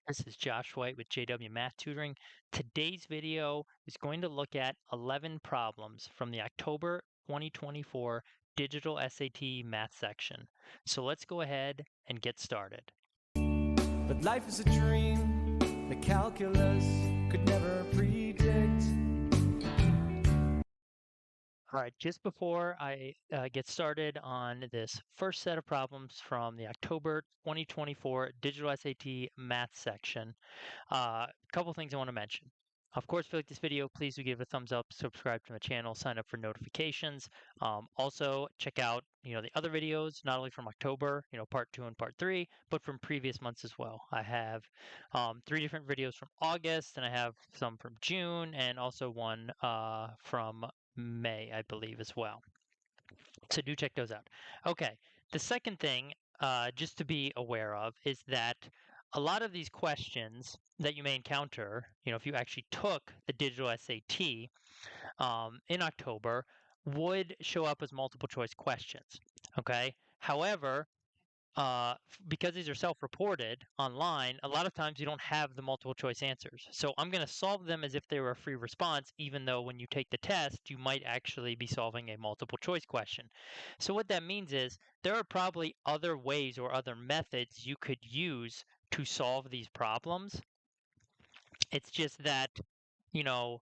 This is Josh White with JW Math Tutoring. Today's video is going to look at 11 problems from the October 2024 Digital SAT Math section. So let's go ahead and get started. But life is a dream that calculus could never predict. All right, just before I get started on this first set of problems from the October 2024 Digital SAT Math section, a couple things I want to mention. Of course, if you like this video, please do give it a thumbs up, subscribe to my channel, sign up for notifications. Also, check out the other videos, not only from October, part 2 and part 3, but from previous months as well. I have 3 different videos from August, and I have some from June, and also one from May, I believe, as well. So do check those out. Okay, the second thing, just to be aware of, is that a lot of these questions that you may encounter, if you actually took the digital SAT in October, would show up as multiple choice questions. Okay, however, because these are self-reported online, a lot of times you don't have the multiple choice answers. So I'm going to solve them as if they were a free response, even though when you take the test, you might actually be solving a multiple choice question. So what that means is there are probably other ways or other methods you could use to solve these problems. It's just that,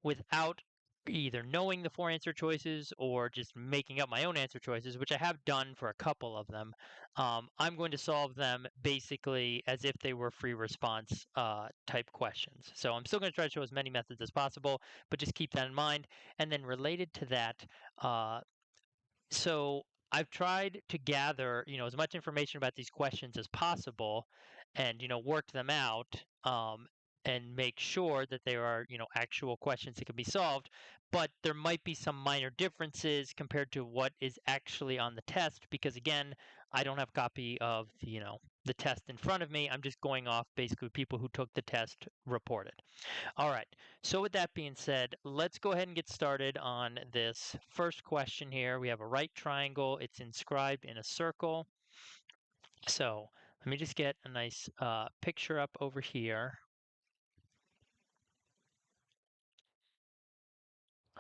without either knowing the 4 answer choices or just making up my own answer choices, which I have done for a couple of them, I'm going to solve them basically as if they were free response type questions. So I'm still going to try to show as many methods as possible, but just keep that in mind. And then related to that, uh, so I've tried to gather, as much information about these questions as possible and, work them out and make sure that there are, actual questions that can be solved. But there might be some minor differences compared to what is actually on the test because, again, I don't have a copy of, the test in front of me. I'm just going off basically people who took the test reported. All right. So with that being said, let's go ahead and get started on this first question here. We have a right triangle. It's inscribed in a circle. So let me just get a nice picture up over here.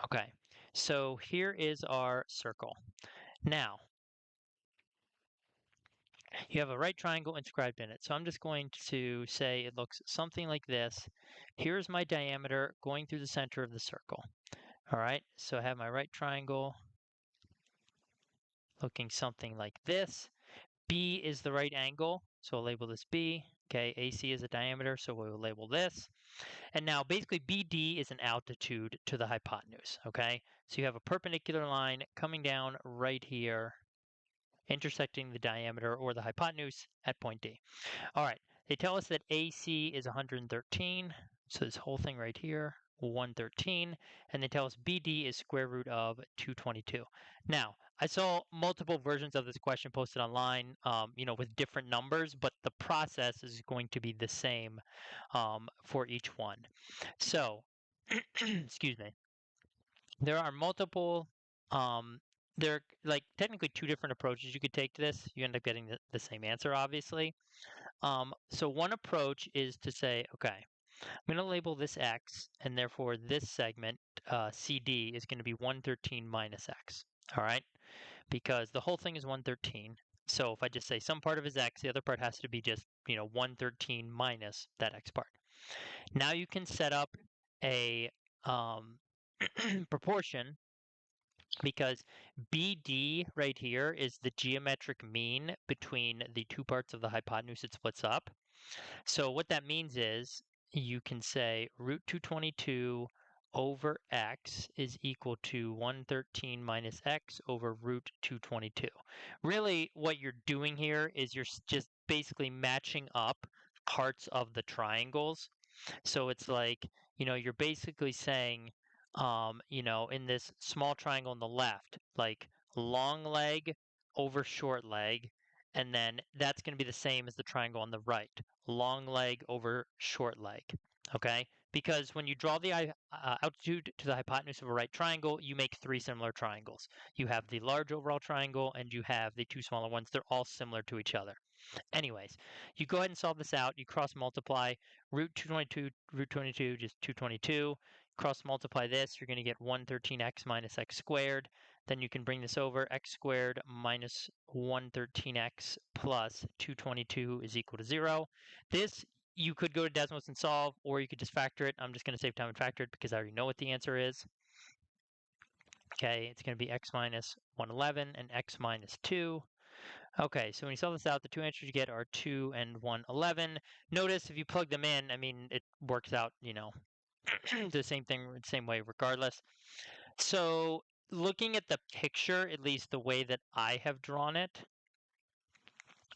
Okay. So here is our circle. Now, you have a right triangle inscribed in it. So I'm just going to say it looks something like this. Here's my diameter going through the center of the circle. All right. So I have my right triangle looking something like this. B is the right angle, so we'll label this B. Okay, AC is the diameter, so we'll label this. And now basically BD is an altitude to the hypotenuse, okay? So you have a perpendicular line coming down right here, intersecting the diameter or the hypotenuse at point D. All right, they tell us that AC is 113, so this whole thing right here, 113, and they tell us BD is square root of 222. Now, I saw multiple versions of this question posted online, with different numbers, but the process is going to be the same for each one. So, excuse me, there are multiple, there are like technically 2 different approaches you could take to this. You end up getting the same answer, obviously. So one approach is to say, okay, I'm going to label this x, and therefore this segment, CD, is going to be 113 minus x. All right? Because the whole thing is 113. So if I just say some part of it is x, the other part has to be just, 113 minus that x part. Now you can set up a proportion because BD right here is the geometric mean between the 2 parts of the hypotenuse it splits up. So what that means is you can say root 222 over x is equal to 113 minus x over root 222. Really, what you're doing here is you're just basically matching up parts of the triangles. So it's like, you're basically saying, in this small triangle on the left, like long leg over short leg, and then that's going to be the same as the triangle on the right, long leg over short leg. Okay? Because when you draw the altitude to the hypotenuse of a right triangle, you make 3 similar triangles. You have the large overall triangle and you have the 2 smaller ones. They're all similar to each other. Anyways, you go ahead and solve this out. You cross multiply root 222, root 22, just 222. Cross multiply this, you're going to get 113x minus x squared. Then you can bring this over. X squared minus 113x plus 222 is equal to 0. This you could go to Desmos and solve, or you could just factor it. I'm just going to save time and factor it because I already know what the answer is. Okay, it's going to be x minus 111 and x minus 2. Okay, so when you solve this out, the two answers you get are 2 and 111. Notice if you plug them in, I mean, it works out, the same thing, same way regardless. So looking at the picture, at least the way that I have drawn it,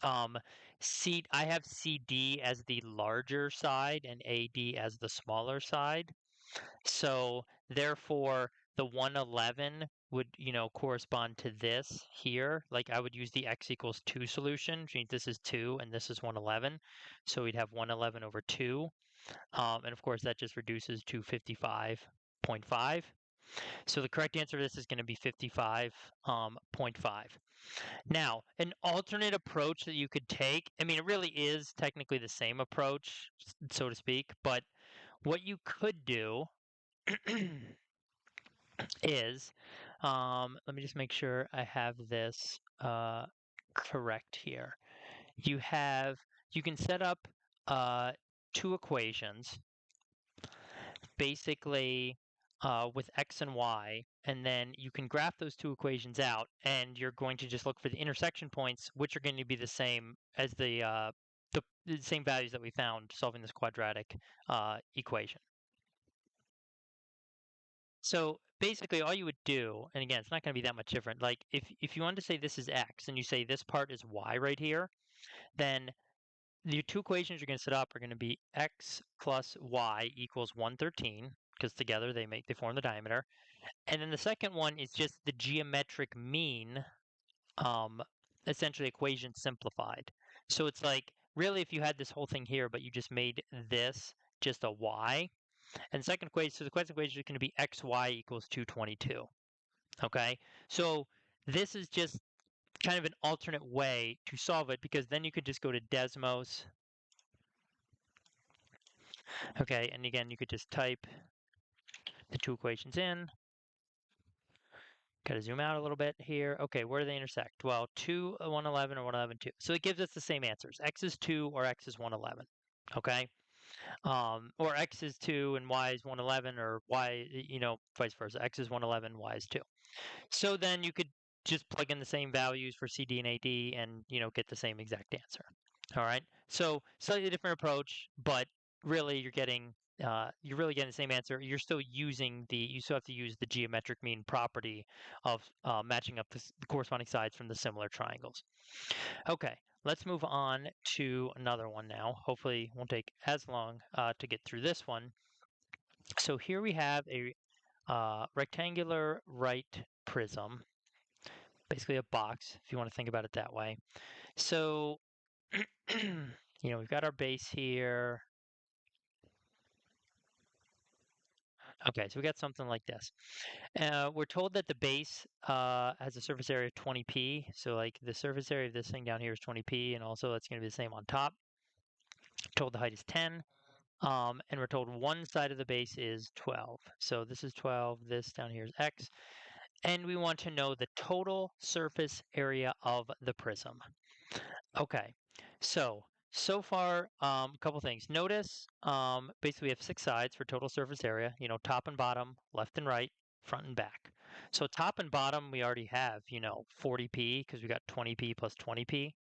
I have CD as the larger side and AD as the smaller side. So therefore, the 111 would, correspond to this here. Like I would use the x equals 2 solution, which means this is 2 and this is 111. So we'd have 111 over 2. And of course, that just reduces to 55.5. So the correct answer to this is going to be 55.5. Now, an alternate approach that you could take, I mean, it really is technically the same approach, so to speak, but what you could do is, let me just make sure I have this correct here. You can set up two equations, basically with x and y, and then you can graph those two equations out, and you're going to just look for the intersection points, which are going to be the same as the same values that we found solving this quadratic equation. So basically all you would do, and again, it's not going to be that much different. Like if you wanted to say this is x and you say this part is y right here, then the two equations you're going to set up are going to be x plus y equals 113, because together they form the diameter. And then the second one is just the geometric mean, essentially equation simplified. So it's like really if you had this whole thing here, but you just made this just a y, and the second equation, so the second equation is going to be xy equals 222. Okay, so this is just kind of an alternate way to solve it, because then you could just go to Desmos. Okay, and again, you could just type the two equations in. Got to zoom out a little bit here. Okay, where do they intersect? Well, 2, 111 or 111, 2. So it gives us the same answers. X is 2 or X is 111. Okay, or X is 2 and Y is 111, or Y, vice versa. X is 111, Y is 2. So then you could just plug in the same values for CD and AD and, get the same exact answer. All right. So slightly different approach, but really you're really getting the same answer. You still have to use the geometric mean property of matching up the corresponding sides from the similar triangles. Okay, let's move on to another one now. Hopefully it won't take as long to get through this one. So here we have a rectangular right prism, basically a box, if you want to think about it that way. So, we've got our base here. Okay, so we got something like this. We're told that the base has a surface area of 20p. So like the surface area of this thing down here is 20p, and also that's going to be the same on top. Told the height is 10. And we're told one side of the base is 12. So this is 12, this down here is x. And we want to know the total surface area of the prism. Okay, so far, a couple things. Notice, basically we have 6 sides for total surface area, top and bottom, left and right, front and back. So top and bottom, we already have, 40p, because we got 20p plus 20p.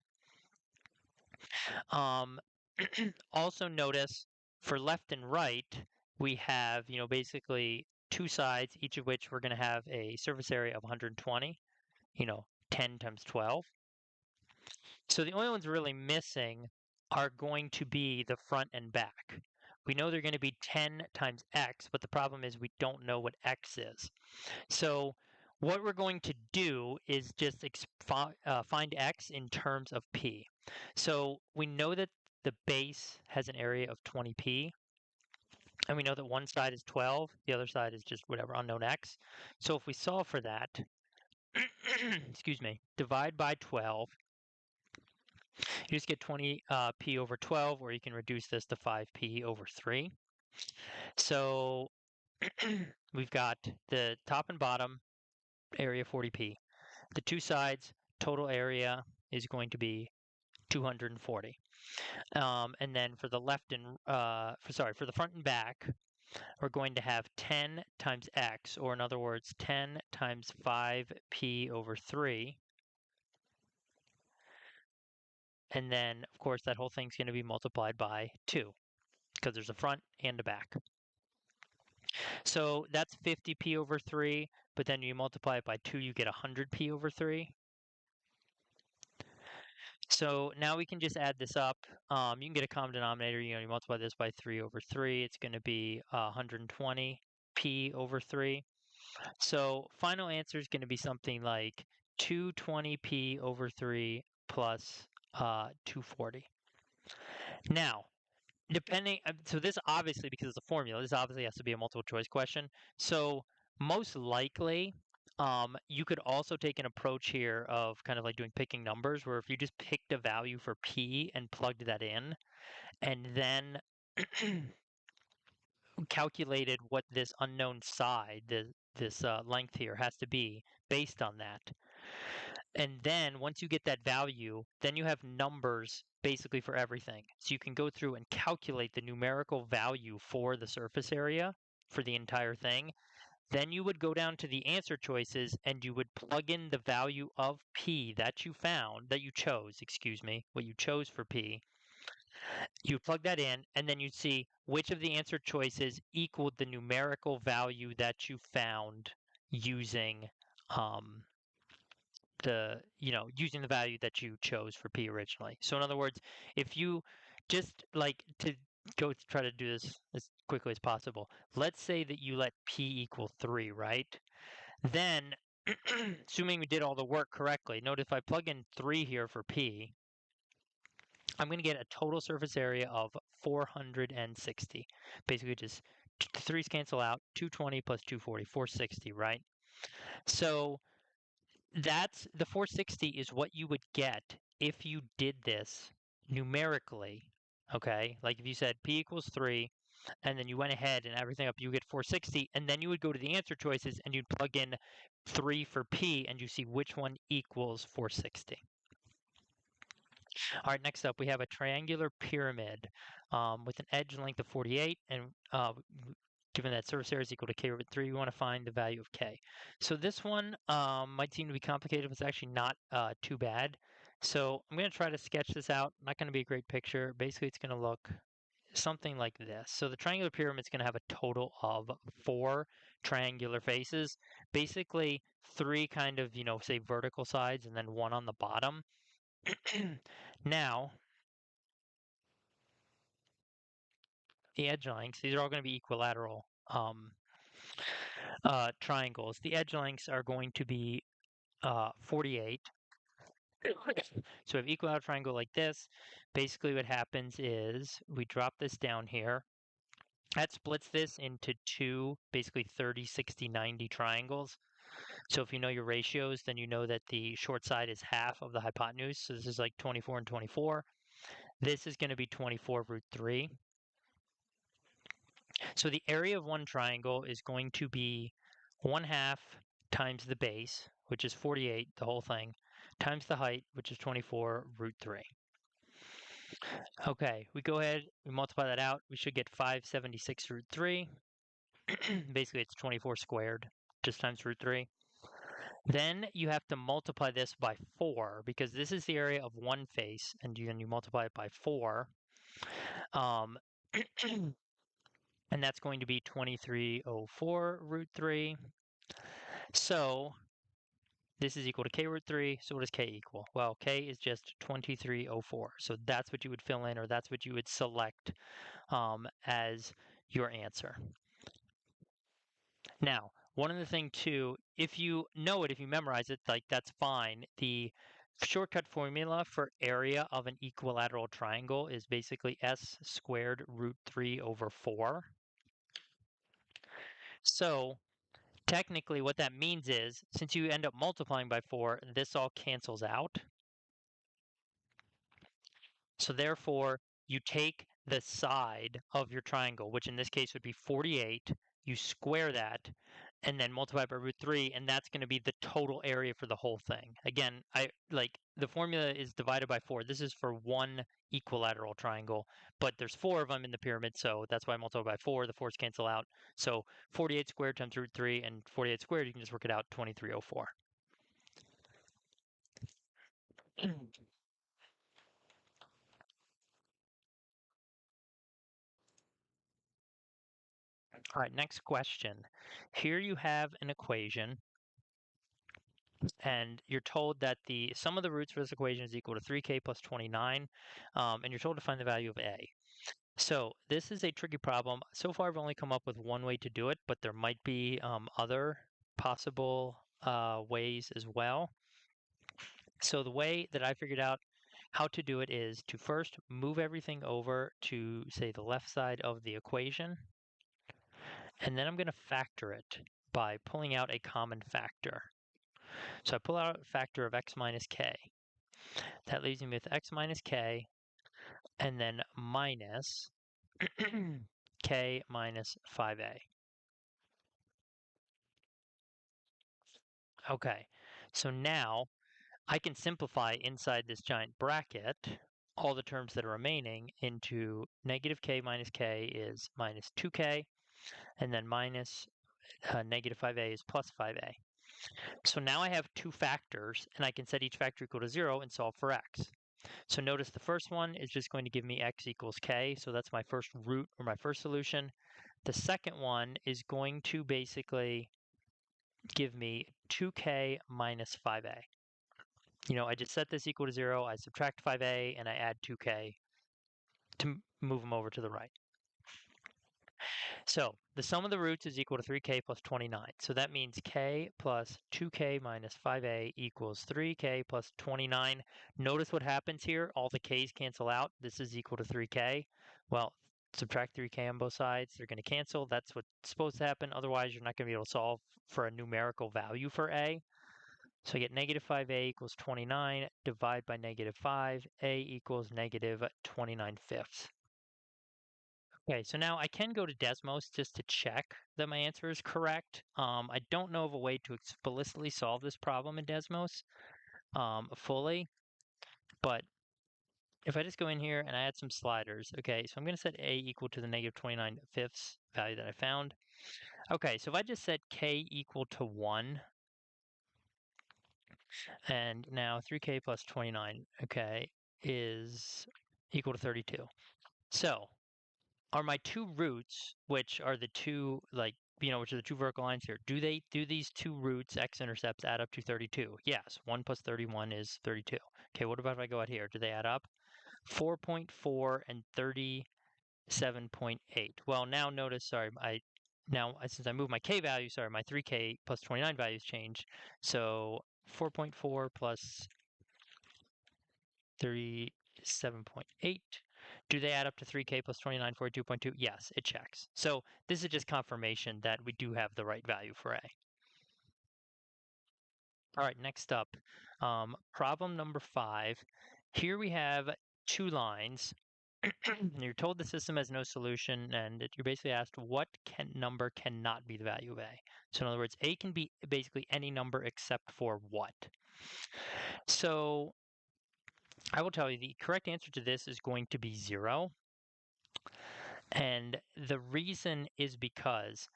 Also notice, for left and right, we have, basically 2 sides, each of which we're going to have a surface area of 120, 10 times 12. So the only ones really missing are going to be the front and back. We know they're going to be 10 times x, but the problem is we don't know what x is. So what we're going to do is just find x in terms of p. So we know that the base has an area of 20p, and we know that one side is 12, the other side is just whatever, unknown x. So if we solve for that, excuse me, divide by 12, You just get 20 p over 12, or you can reduce this to 5p over 3. So we've got the top and bottom area 40p. The two sides total area is going to be 240. And then for the left and for the front and back, we're going to have 10 times x, or in other words, 10 times 5p over 3. And then, of course, that whole thing's going to be multiplied by 2 because there's a front and a back. So that's 50p over 3, but then you multiply it by 2, you get 100p over 3. So now we can just add this up. You can get a common denominator. You multiply this by 3 over 3. It's going to be 120p over 3. So final answer is going to be something like 220p over 3 plus 240. Now, so this obviously, because it's a formula, this obviously has to be a multiple choice question. So most likely, you could also take an approach here of kind of like doing picking numbers, where if you just picked a value for p and plugged that in, and then calculated what this unknown side, this length here, has to be based on that. And then once you get that value, then you have numbers basically for everything. So you can go through and calculate the numerical value for the surface area for the entire thing. Then you would go down to the answer choices and you would plug in the value of p that you found, that you chose, excuse me, what you chose for p. You plug that in, and then you'd see which of the answer choices equaled the numerical value that you found using um, using the value that you chose for p originally. So in other words, if you just like to go try to do this as quickly as possible, let's say that you let p equal 3, right? Then, assuming we did all the work correctly, note if I plug in 3 here for p, I'm going to get a total surface area of 460. Basically, just the 3's cancel out, 220 plus 240, 460, right? So that's the 460 is what you would get if you did this numerically, okay? Like if you said p equals 3, and then you went ahead and everything up, you get 460, and then you would go to the answer choices and you'd plug in 3 for p, and you see which one equals 460. All right, next up, we have a triangular pyramid with an edge length of 48, and given that surface area is equal to k over 3, we want to find the value of k. So this one might seem to be complicated, but it's actually not too bad. So I'm going to try to sketch this out. Not going to be a great picture. Basically, it's going to look something like this. So the triangular pyramid is going to have a total of 4 triangular faces. Basically, 3 kind of, say vertical sides, and then 1 on the bottom. Now, the edge lengths, these are all going to be equilateral triangles. The edge lengths are going to be 48. So we have equilateral triangle like this. Basically what happens is we drop this down here. That splits this into 2, basically 30, 60, 90 triangles. So if you know your ratios, then you know that the short side is half of the hypotenuse. So this is like 24 and 24. This is going to be 24 root 3. So the area of one triangle is going to be 1/2 times the base, which is 48, the whole thing, times the height, which is 24 root 3. Okay, we go ahead, we multiply that out. We should get 576 root 3. Basically, it's 24 squared, just times root 3. Then you have to multiply this by 4, because this is the area of one face, and you multiply it by 4. And that's going to be 2304 root 3. So this is equal to k root 3. So what does k equal? Well, k is just 2304. So that's what you would fill in, or that's what you would select as your answer. Now, one other thing too, if you know it, if you memorize it, like that's fine. The shortcut formula for area of an equilateral triangle is basically s squared root 3 over 4. So technically what that means is, since you end up multiplying by 4, this all cancels out. So therefore, you take the side of your triangle, which in this case would be 48, you square that, and then multiply by root 3, and that's going to be the total area for the whole thing. Again, the formula is divided by 4. This is for one equilateral triangle, but there's 4 of them in the pyramid, so that's why I multiply by 4. The 4's cancel out. So 48 squared times root 3, and 48 squared, you can just work it out, 2304. All right, next question. Here you have an equation, and you're told that the sum of the roots for this equation is equal to 3k plus 29, and you're told to find the value of a. So this is a tricky problem. So far, I've only come up with one way to do it, but there might be other possible ways as well. So the way that I figured out how to do it is to first move everything over to, say, the left side of the equation. And then I'm going to factor it by pulling out a common factor. So I pull out a factor of x minus k. That leaves me with x minus k and then minus k minus 5a. Okay, so now I can simplify inside this giant bracket all the terms that are remaining into negative k minus k is minus 2k, and then minus negative 5a is plus 5a. So now I have two factors, and I can set each factor equal to 0 and solve for x. So notice the first one is just going to give me x equals k, so that's my first root or my first solution. The second one is going to basically give me 2k minus 5a. I just set this equal to 0, I subtract 5a, and I add 2k to move them over to the right. So the sum of the roots is equal to 3k plus 29. So that means k plus 2k minus 5a equals 3k plus 29. Notice what happens here. All the k's cancel out. This is equal to 3k. Well, subtract 3k on both sides. They're going to cancel. That's what's supposed to happen. Otherwise, you're not going to be able to solve for a numerical value for a. So I get negative 5a equals 29. Divide by negative 5. A equals negative 29 fifths. Okay, so now I can go to Desmos just to check that my answer is correct. I don't know of a way to explicitly solve this problem in Desmos fully, but if I just go in here and I add some sliders, okay, so I'm going to set a equal to the negative 29 fifths value that I found. Okay, so if I just set k equal to 1, and now 3k plus 29, okay, is equal to 32. So are my two roots, which are the two which are the two vertical lines here, do these two roots, x-intercepts, add up to 32? Yes, 1 plus 31 is 32. Okay, what about if I go out here? Do they add up? 4.4 and 37.8. Well, now notice, sorry, since I moved my k value, sorry, my 3k plus 29 values changed. So 4.4 plus 37.8. Do they add up to 3k plus 29, 42.2? Yes, it checks. So this is just confirmation that we do have the right value for a. All right, next up, problem number 5. Here we have two lines. You're told the system has no solution, and you're basically asked what number cannot be the value of a. So in other words, a can be basically any number except for what? So I will tell you the correct answer to this is going to be 0. And the reason is because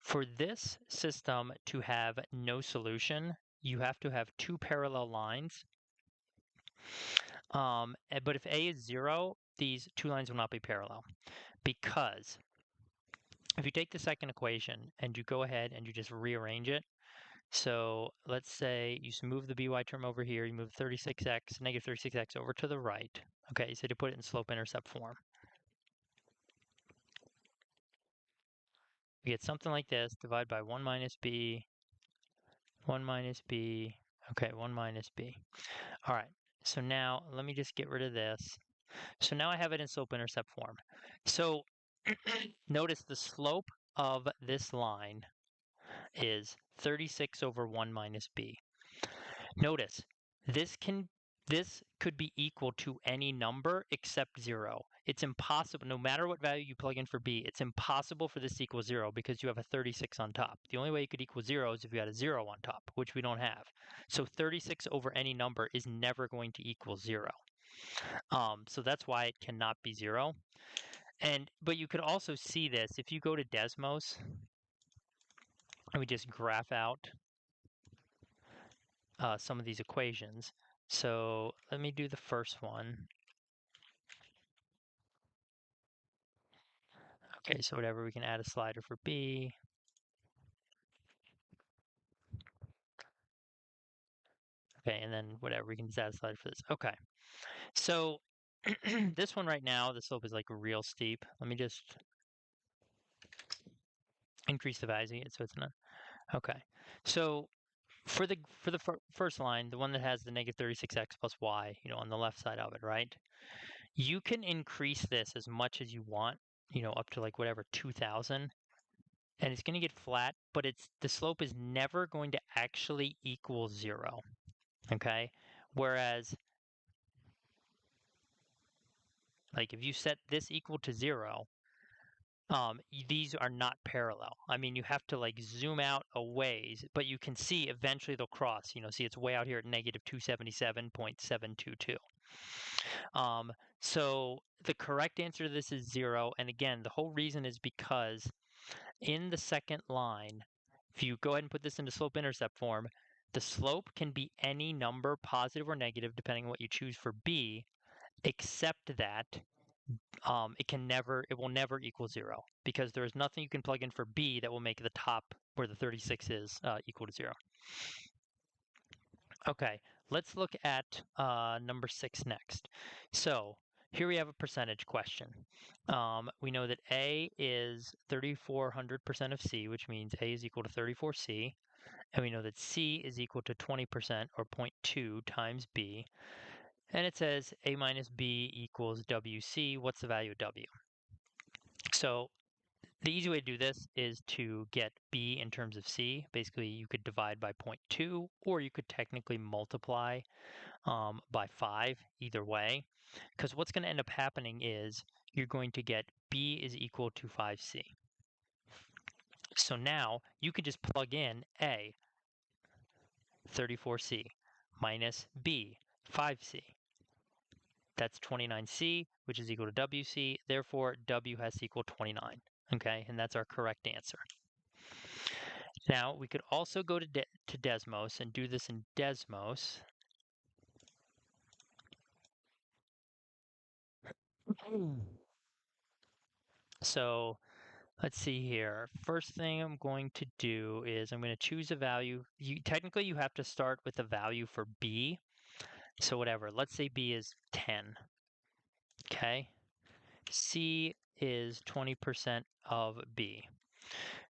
for this system to have no solution, you have to have two parallel lines. But if a is 0, these two lines will not be parallel. Because if you take the second equation and you go ahead and you just rearrange it, so let's say you move the by term over here, you move 36x, negative 36x over to the right. Okay, so to put it in slope-intercept form. We get something like this, divide by 1 minus b, 1 minus b, okay, 1 minus b. All right, so now let me just get rid of this. So now I have it in slope-intercept form. So notice the slope of this line is 36 over 1 minus b. Notice, this can this could be equal to any number except 0. It's impossible, no matter what value you plug in for b, it's impossible for this to equal 0 because you have a 36 on top. The only way it could equal 0 is if you had a 0 on top, which we don't have. So 36 over any number is never going to equal 0. So that's why it cannot be 0. But you could also see this if you go to Desmos and we just graph out some of these equations. So let me do the first one. Okay, so whatever, we can add a slider for B. Okay, and then whatever, we can just add a slider for this. Okay, so this one right now, the slope is like real steep. Let me just increase the value so it's not. Okay, so for the first line, the one that has the negative 36x plus y, on the left side of it, right? You can increase this as much as you want, up to like whatever 2000, and it's going to get flat, but the slope is never going to actually equal 0. Okay, whereas like if you set this equal to 0, these are not parallel. I mean, you have to like zoom out a ways, but you can see eventually they'll cross. See it's way out here at negative 277.722. So the correct answer to this is 0. And again, the whole reason is because in the second line, if you go ahead and put this into slope-intercept form, the slope can be any number, positive or negative, depending on what you choose for b, except that it will never equal 0 because there is nothing you can plug in for b that will make the top where the 36 is equal to 0. Okay, let's look at number 6 next. So here we have a percentage question. We know that A is 3,400% of C, which means A is equal to 34C. And we know that C is equal to 20% or 0.2 times B. And it says A minus B equals WC. What's the value of W? So the easy way to do this is to get B in terms of C. Basically, you could divide by 0.2, or you could technically multiply by 5, either way. Because what's going to end up happening is you're going to get B is equal to 5C. So now you could just plug in A, 34C, minus B, 5C. That's 29C, which is equal to WC. Therefore, W has to equal 29. Okay, and that's our correct answer. Now, we could also go to Desmos and do this in Desmos. So let's see here. First thing I'm going to do is I'm going to choose a value. Technically, you have to start with a value for B. So whatever, let's say B is 10. Okay. C is 20% of B.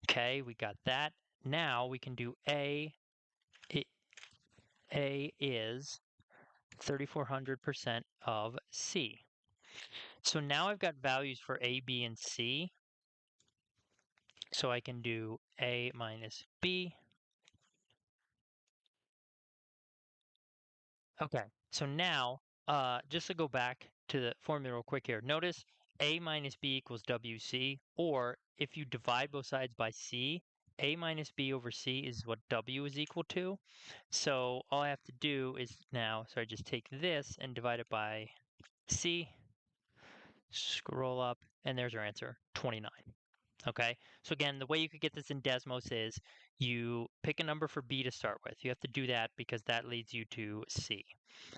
Okay, we got that. Now we can do A. A is 3,400% of C. So now I've got values for A, B, and C. So I can do A minus B. Okay, so now just to go back to the formula real quick here, notice A minus B equals WC, or if you divide both sides by C, A minus B over C is what W is equal to. So all I have to do is now, so I just take this and divide it by C, scroll up, and there's our answer, 29. Okay, so again, the way you could get this in Desmos is you pick a number for B to start with. You have to do that because that leads you to C.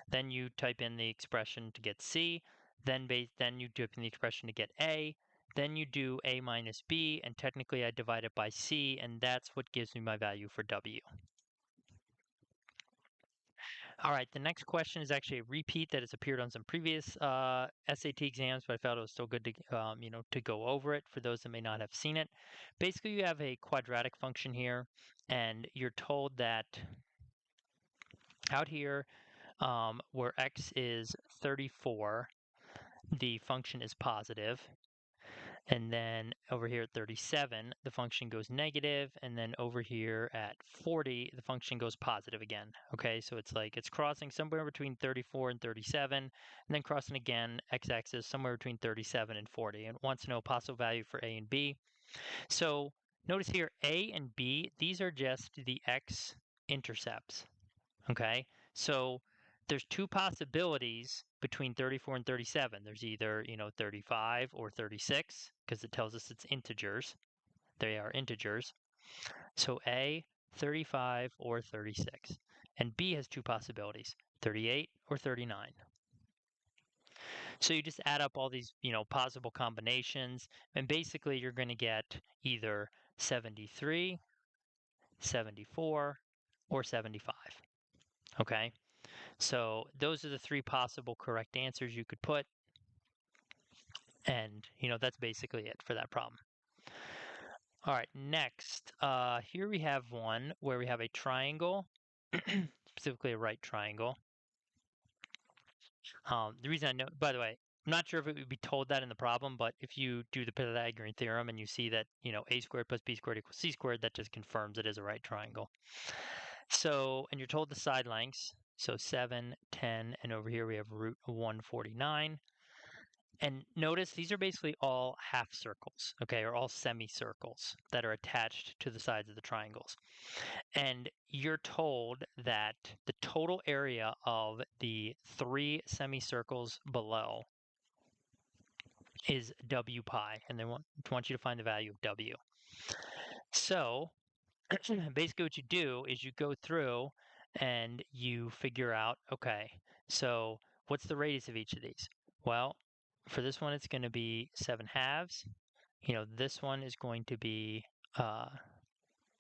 Then you type in the expression to get C, then you type in the expression to get A, then you do A minus B, and technically I divide it by C, and that's what gives me my value for W. All right, the next question is actually a repeat that has appeared on some previous SAT exams, but I felt it was still good to to go over it for those that may not have seen it. Basically, you have a quadratic function here, and you're told that out here where x is 34, the function is positive, And then over here at 37, the function goes negative, and then over here at 40, the function goes positive again. Okay, so it's like it's crossing somewhere between 34 and 37, and then crossing again x-axis somewhere between 37 and 40, and it wants to know possible value for a and b. So notice here, a and b, these are just the x-intercepts. Okay, so there's two possibilities between 34 and 37. There's either, 35 or 36 because it tells us it's integers. They are integers. So A, 35 or 36. And B has two possibilities, 38 or 39. So you just add up all these, possible combinations, and basically you're going to get either 73, 74, or 75. Okay? So those are the three possible correct answers you could put. And, that's basically it for that problem. All right, next, here we have one where we have a triangle, specifically a right triangle. The reason I know, by the way, I'm not sure if it would be told that in the problem, but if you do the Pythagorean theorem and you see that, a squared plus b squared equals c squared, that just confirms it is a right triangle. So, and you're told the side lengths, so 7, 10, and over here we have root 149. And notice these are basically all half circles, okay, or all semicircles that are attached to the sides of the triangles. And you're told that the total area of the three semicircles below is w pi, and they want you to find the value of w. So basically what you do is you go through and you figure out, okay, so what's the radius of each of these? Well, for this one, it's going to be 7/2. This one is going to be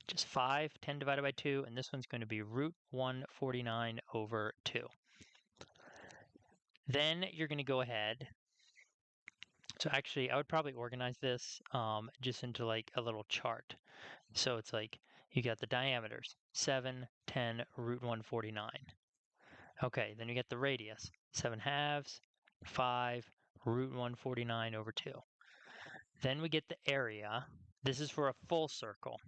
just 5, 10 divided by 2, and this one's going to be root 149 over 2. Then you're going to go ahead. So actually, I would probably organize this just into like a little chart. So it's like you got the diameters, 7, 10, root 149. Okay, then you get the radius, 7/2, 5, root 149 over 2. Then we get the area. This is for a full circle.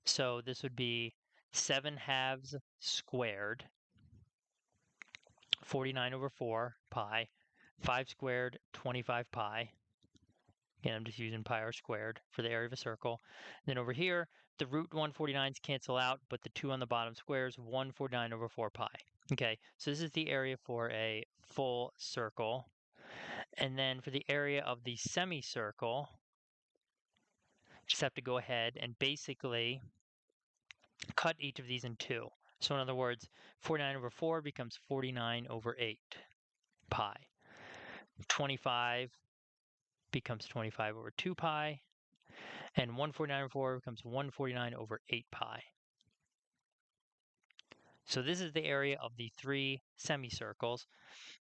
So this would be 7/2 squared, 49 over 4 pi, 5 squared, 25 pi. Again, I'm just using pi r squared for the area of a circle. And then over here, the root 149s cancel out, but the 2 on the bottom squares 149 over 4 pi. Okay, so this is the area for a full circle. And then for the area of the semicircle, just have to go ahead and basically cut each of these in two. So in other words, 49 over 4 becomes 49 over 8 pi. 25 becomes 25 over 2 pi. And 149 over 4 becomes 149 over 8 pi. So this is the area of the three semicircles.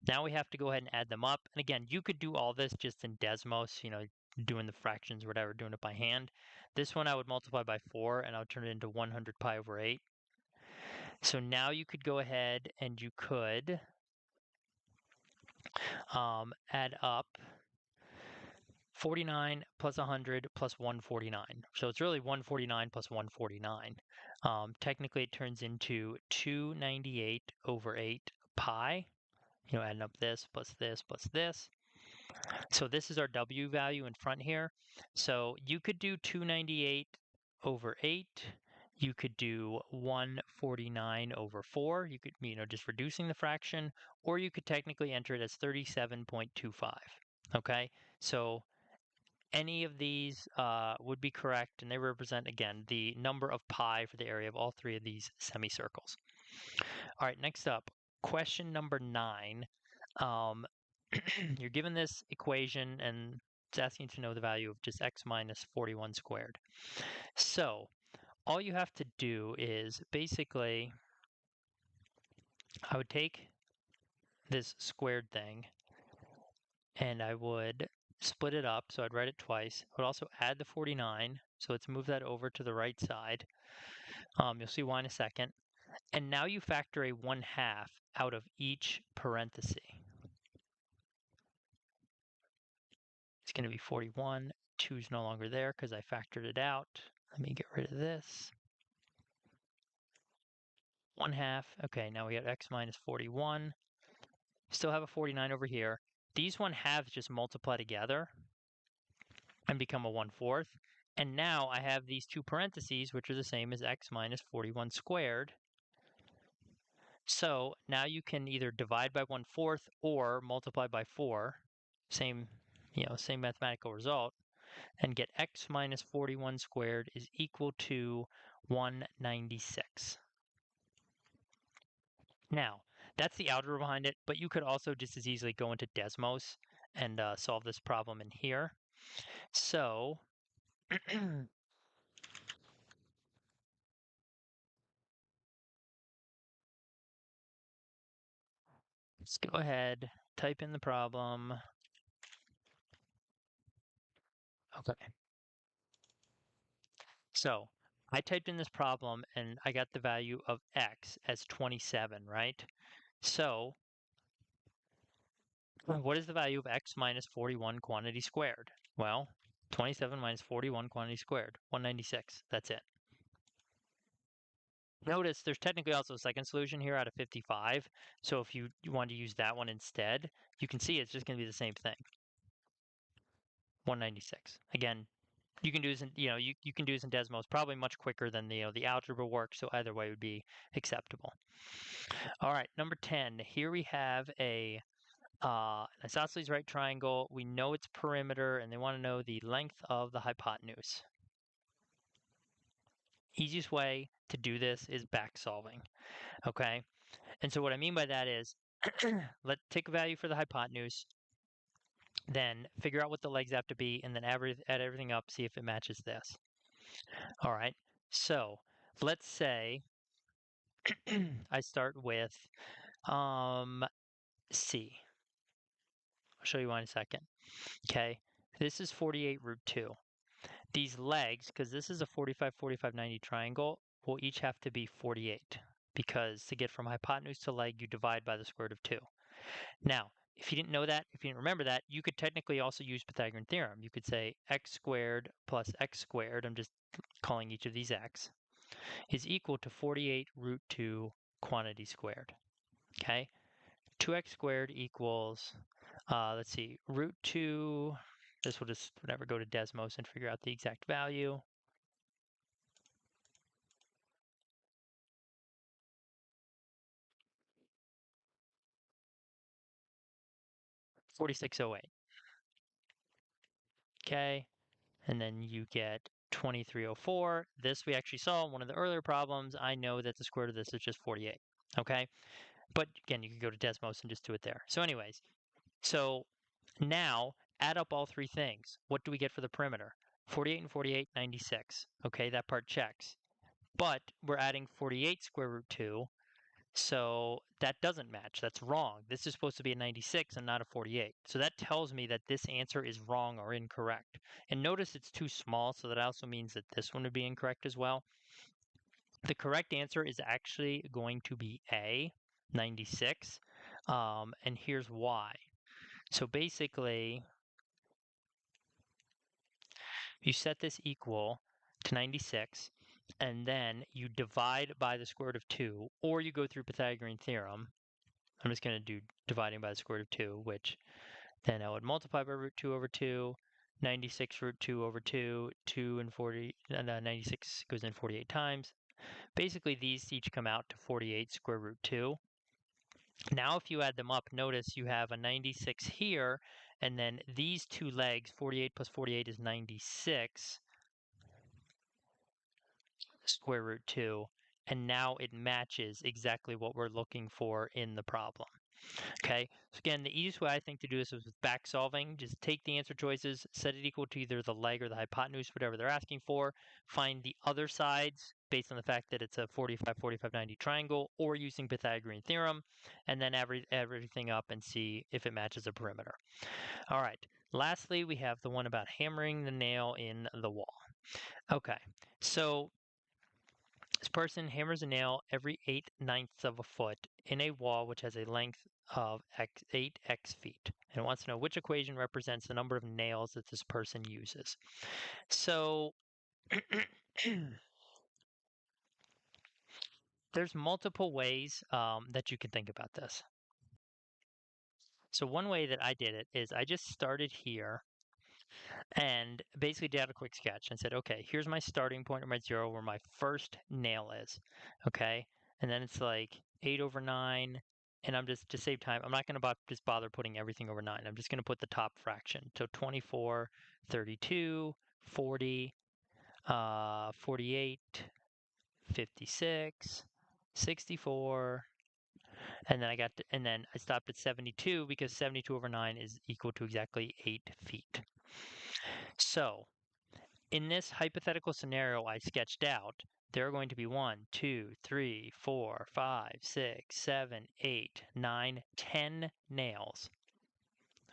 Now we have to go ahead and add them up. And again, you could do all this just in Desmos, doing the fractions or whatever, doing it by hand. This one I would multiply by 4 and I would turn it into 100 pi over 8. So now you could go ahead and you could add up 49 plus 100 plus 149. So it's really 149 plus 149. Technically, it turns into 298 over 8 pi. Adding up this plus this plus this. So this is our W value in front here. So you could do 298 over 8. You could do 149 over 4. You could, just reducing the fraction, or you could technically enter it as 37.25. Okay, so any of these would be correct, and they represent, again, the number of pi for the area of all three of these semicircles. All right, next up, question number 9. You're given this equation, and it's asking to know the value of just x minus 41 squared. So all you have to do is basically, I would take this squared thing and I would split it up. So I'd write it twice. I would also add the 49. So let's move that over to the right side. You'll see why in a second. And now you factor a 1/2 out of each parenthesis. It's going to be 41. 2 is no longer there because I factored it out. Let me get rid of this. 1/2. Okay, now we have x minus 41. Still have a 49 over here. These 1/2 just multiply together and become a 1/4. And now I have these two parentheses, which are the same as x minus 41 squared. So now you can either divide by 1/4 or multiply by 4. Same mathematical result. And get x minus 41 squared is equal to 196. Now, that's the algebra behind it, but you could also just as easily go into Desmos and solve this problem in here. So, let's go ahead, type in the problem. Okay. So, I typed in this problem and I got the value of x as 27, right? So, what is the value of x minus 41 quantity squared? Well, 27 minus 41 quantity squared, 196. That's it. Notice there's technically also a second solution here out of 55. So if you want to use that one instead, you can see it's just going to be the same thing. 196. Again, you can do this in, you can do this in Desmos probably much quicker than the algebra work, so either way would be acceptable. All right, number 10. Here we have an isosceles right triangle. We know its perimeter, and they want to know the length of the hypotenuse. Easiest way to do this is back solving, okay? And so what I mean by that is, let's take a value for the hypotenuse, then figure out what the legs have to be, and then add everything up, see if it matches this. All right, so let's say I start with C. I'll show you one in a second. Okay, this is 48 root 2. These legs, because this is a 45, 45, 90 triangle, will each have to be 48, because to get from hypotenuse to leg, you divide by the square root of 2. Now, if you didn't know that, if you didn't remember that, you could technically also use Pythagorean theorem. You could say x squared plus x squared, I'm just calling each of these x, is equal to 48 root 2 quantity squared. Okay? 2x squared equals, let's see, root 2, this will just whatever go to Desmos and figure out the exact value. $46.08. Okay, and then you get 2304. This we actually saw in one of the earlier problems. I know that the square root of this is just 48. Okay, but again, you could go to Desmos and just do it there. So anyways, so now add up all three things. What do we get for the perimeter? 48 and 48, 96. Okay, that part checks. But we're adding 48 square root 2, so that doesn't match. That's wrong. This is supposed to be a 96 and not a 48. So that tells me that this answer is wrong or incorrect. And notice it's too small, so that also means that this one would be incorrect as well. The correct answer is actually going to be A, 96. And here's why. So basically, you set this equal to 96, and then you divide by the square root of 2, or you go through Pythagorean theorem. I'm just going to do dividing by the square root of 2, which then I would multiply by root 2 over 2, 96 root 2 over 2, 2 and 40, 96 goes in 48 times. Basically, these each come out to 48 square root 2. Now, if you add them up, notice you have a 96 here, and then these two legs, 48 plus 48 is 96 square root 2, and now it matches exactly what we're looking for in the problem. Okay, so again, the easiest way I think to do this is with back solving. Just take the answer choices, set it equal to either the leg or the hypotenuse, whatever they're asking for. Find the other sides based on the fact that it's a 45, 45, 90 triangle, or using Pythagorean theorem, and then add everything up and see if it matches a perimeter. All right, lastly, we have the one about hammering the nail in the wall. Okay, so this person hammers a nail every 8/9 of a foot in a wall which has a length of 8x feet. And it wants to know which equation represents the number of nails that this person uses. So there's multiple ways that you can think about this. So one way that I did it is I just started here and basically did a quick sketch and said, okay, here's my starting point or my 0 where my first nail is. Okay. And then it's like 8/9. And I'm just, to save time, I'm not going to just bother putting everything over 9. I'm just going to put the top fraction. So 24, 32, 40, 48, 56, 64, and then and then I stopped at 72 because 72/9 is equal to exactly 8 feet. So in this hypothetical scenario I sketched out, there are going to be 1, 2, 3, 4, 5, 6, 7, 8, 9, 10 nails.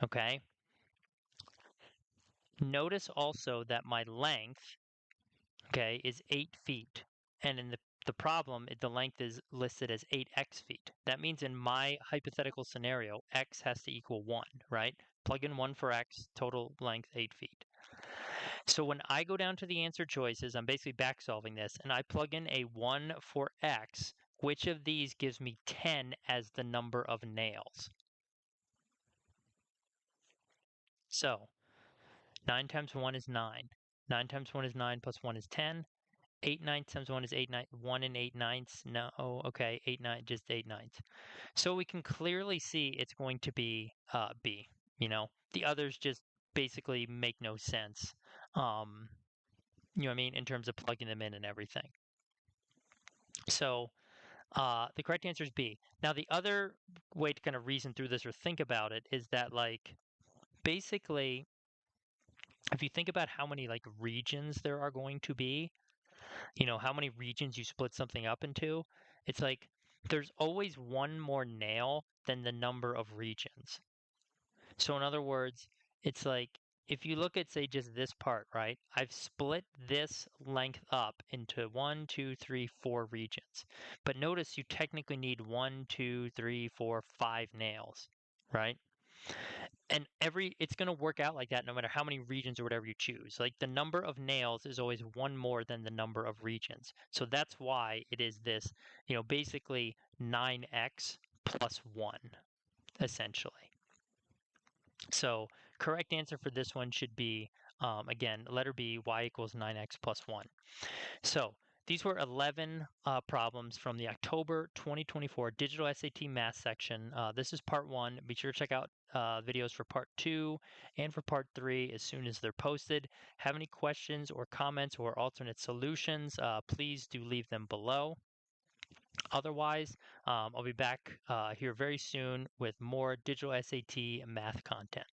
Okay? Notice also that my length, okay, is 8 feet. And in the problem, the length is listed as 8x feet. That means in my hypothetical scenario, x has to equal 1, right? Plug in 1 for x, total length 8 feet. So when I go down to the answer choices, I'm basically back solving this, and I plug in a 1 for x, which of these gives me 10 as the number of nails? So 9 times 1 is 9. 9 times 1 is 9 plus 1 is 10. 8/9 times 1 is 8/9. 1 and 8/9. No, okay, 8/9, just 8/9. So we can clearly see it's going to be B. You know, the others just basically make no sense. You know what I mean, in terms of plugging them in and everything. So the correct answer is B. Now, the other way to kind of reason through this or think about it is that, like, basically, if you think about how many like regions there are going to be, you know, how many regions you split something up into, it's like there's always one more nail than the number of regions. So in other words, it's like if you look at, say, just this part, right? I've split this length up into 1, 2, 3, 4 regions. But notice you technically need 1, 2, 3, 4, 5 nails, right? And it's going to work out like that no matter how many regions or whatever you choose. Like the number of nails is always one more than the number of regions. So that's why it is this, you know, basically 9x plus 1, essentially. So correct answer for this one should be, again, letter B, y equals 9x plus 1. So these were 11 problems from the October 2024 Digital SAT Math section. This is part 1. Be sure to check out videos for part 2 and for part 3 as soon as they're posted. Have any questions or comments or alternate solutions, please do leave them below. Otherwise, I'll be back here very soon with more Digital SAT math content.